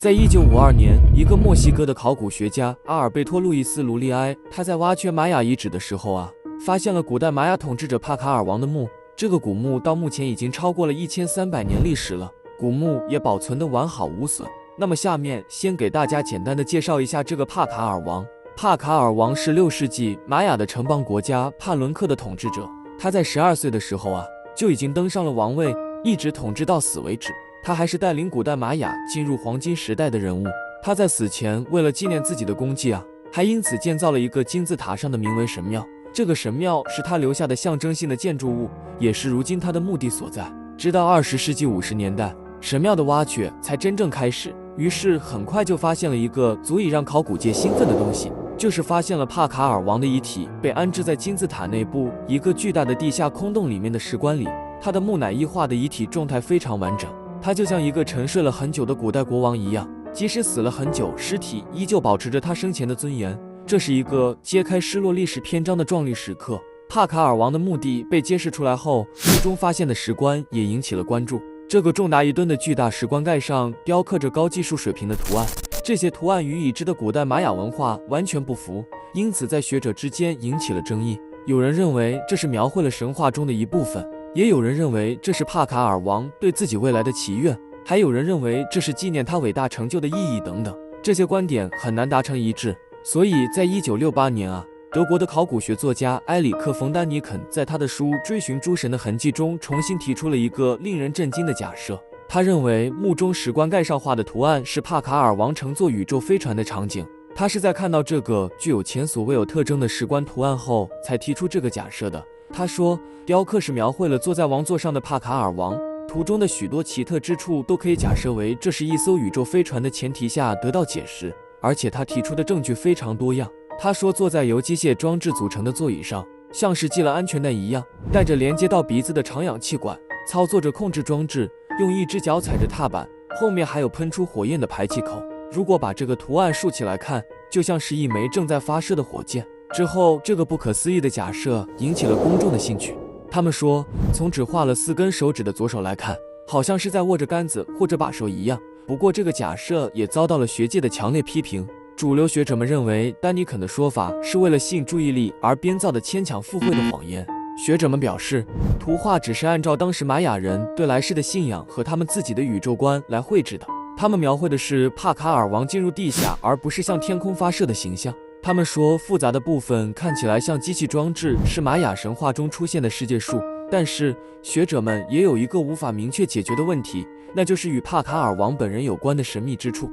在1952年，一个墨西哥的考古学家阿尔贝托·路易斯·卢利埃，他在挖掘玛雅遗址的时候发现了古代玛雅统治者帕卡尔王的墓。这个古墓到目前已经超过了1300年历史了，古墓也保存得完好无损。那么下面先给大家简单的介绍一下这个帕卡尔王。帕卡尔王是6世纪玛雅的城邦国家帕伦克的统治者，他在12岁的时候就已经登上了王位，一直统治到死为止。他还是带领古代玛雅进入黄金时代的人物。他在死前为了纪念自己的功绩还因此建造了一个金字塔上的名为神庙。这个神庙是他留下的象征性的建筑物，也是如今他的墓地所在。直到20世纪50年代，神庙的挖掘才真正开始。于是很快就发现了一个足以让考古界兴奋的东西，就是发现了帕卡尔王的遗体被安置在金字塔内部一个巨大的地下空洞里面的石棺里。他的木乃伊化的遗体状态非常完整，他就像一个沉睡了很久的古代国王一样，即使死了很久，尸体依旧保持着他生前的尊严。这是一个揭开失落历史篇章的壮丽时刻。帕卡尔王的墓地被揭示出来后，墓中发现的石棺也引起了关注。这个重达1吨的巨大石棺盖上雕刻着高技术水平的图案，这些图案与已知的古代玛雅文化完全不符，因此在学者之间引起了争议。有人认为这是描绘了神话中的一部分，也有人认为这是帕卡尔王对自己未来的祈愿，还有人认为这是纪念他伟大成就的意义等等。这些观点很难达成一致，所以在1968年德国的考古学作家埃里克·冯·丹尼肯在他的书《追寻诸神的痕迹》中重新提出了一个令人震惊的假设。他认为墓中石棺盖上画的图案是帕卡尔王乘坐宇宙飞船的场景。他是在看到这个具有前所未有特征的石棺图案后才提出这个假设的。他说，雕刻是描绘了坐在王座上的帕卡尔王，图中的许多奇特之处都可以假设为这是一艘宇宙飞船的前提下得到解释，而且他提出的证据非常多样。他说，坐在由机械装置组成的座椅上，像是系了安全带一样，带着连接到鼻子的长氧气管，操作着控制装置，用一只脚踩着踏板，后面还有喷出火焰的排气口。如果把这个图案竖起来看，就像是一枚正在发射的火箭。之后，这个不可思议的假设引起了公众的兴趣。他们说，从只画了4根手指的左手来看，好像是在握着杆子或者把手一样。不过，这个假设也遭到了学界的强烈批评。主流学者们认为，丹尼肯的说法是为了吸引注意力而编造的牵强附会的谎言。学者们表示，图画只是按照当时玛雅人对来世的信仰和他们自己的宇宙观来绘制的。他们描绘的是帕卡尔王进入地下，而不是向天空发射的形象。他们说，复杂的部分看起来像机器装置，是玛雅神话中出现的世界树。但是，学者们也有一个无法明确解决的问题，那就是与帕卡尔王本人有关的神秘之处。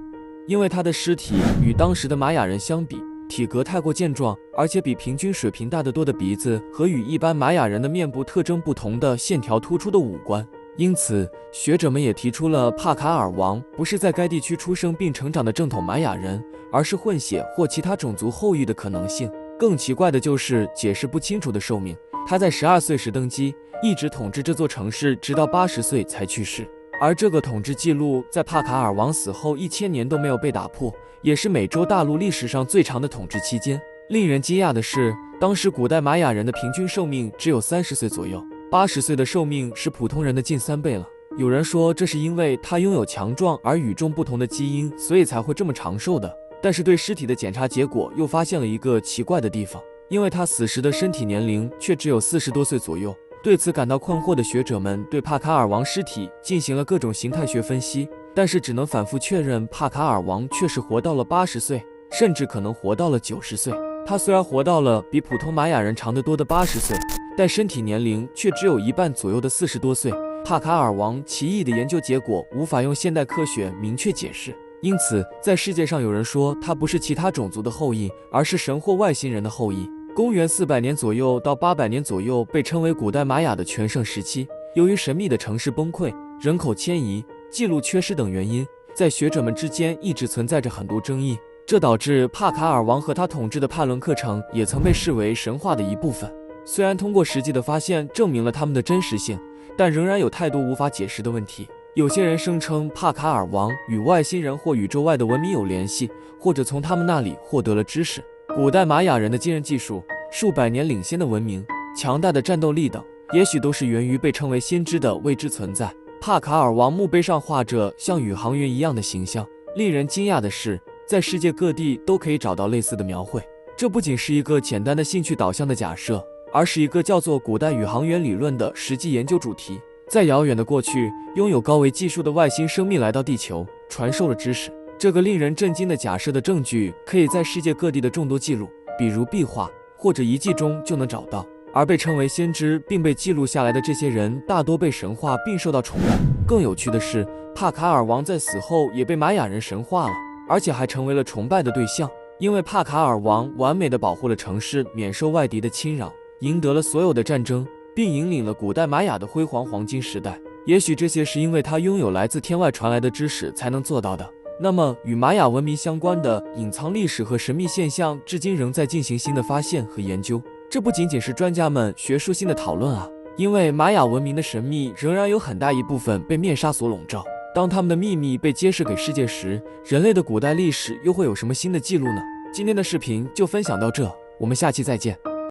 因为他的尸体与当时的玛雅人相比，体格太过健壮，而且比平均水平大得多的鼻子和与一般玛雅人的面部特征不同的线条突出的五官。因此，学者们也提出了帕卡尔王不是在该地区出生并成长的正统玛雅人，而是混血或其他种族后裔的可能性。更奇怪的就是解释不清楚的寿命。他在12岁时登基，一直统治这座城市，直到80岁才去世。而这个统治记录在帕卡尔王死后1000年都没有被打破，也是美洲大陆历史上最长的统治期间。令人惊讶的是，当时古代玛雅人的平均寿命只有30岁左右，80岁的寿命是普通人的近3倍了。有人说这是因为他拥有强壮而与众不同的基因，所以才会这么长寿的。但是对尸体的检查结果又发现了一个奇怪的地方，因为他死时的身体年龄却只有40多岁左右。对此感到困惑的学者们对帕卡尔王尸体进行了各种形态学分析，但是只能反复确认帕卡尔王确实活到了80岁，甚至可能活到了90岁。他虽然活到了比普通玛雅人长得多的80岁，但身体年龄却只有一半左右的40多岁。帕卡尔王奇异的研究结果无法用现代科学明确解释，因此在世界上有人说他不是其他种族的后裔，而是神或外星人的后裔。公元400年左右到800年左右被称为古代玛雅的全盛时期。由于神秘的城市崩溃、人口迁移、记录缺失等原因，在学者们之间一直存在着很多争议，这导致帕卡尔王和他统治的帕伦克城也曾被视为神话的一部分。虽然通过实际的发现证明了他们的真实性，但仍然有太多无法解释的问题。有些人声称帕卡尔王与外星人或宇宙外的文明有联系，或者从他们那里获得了知识。古代玛雅人的惊人技术、数百年领先的文明、强大的战斗力等，也许都是源于被称为先知的未知存在。帕卡尔王墓碑上画着像宇航员一样的形象，令人惊讶的是，在世界各地都可以找到类似的描绘。这不仅是一个简单的兴趣导向的假设，而是一个叫做古代宇航员理论的实际研究主题。在遥远的过去，拥有高维技术的外星生命来到地球，传授了知识。这个令人震惊的假设的证据，可以在世界各地的众多记录，比如壁画或者遗迹中就能找到。而被称为先知并被记录下来的这些人，大多被神化并受到崇拜。更有趣的是，帕卡尔王在死后也被玛雅人神化了，而且还成为了崇拜的对象。因为帕卡尔王完美地保护了城市免受外敌的侵扰，赢得了所有的战争，并引领了古代玛雅的辉煌黄金时代。也许这些是因为他拥有来自天外传来的知识才能做到的。那么，与玛雅文明相关的隐藏历史和神秘现象，至今仍在进行新的发现和研究。这不仅仅是专家们学术性的讨论啊，因为玛雅文明的神秘仍然有很大一部分被面纱所笼罩。当他们的秘密被揭示给世界时，人类的古代历史又会有什么新的记录呢？今天的视频就分享到这，我们下期再见。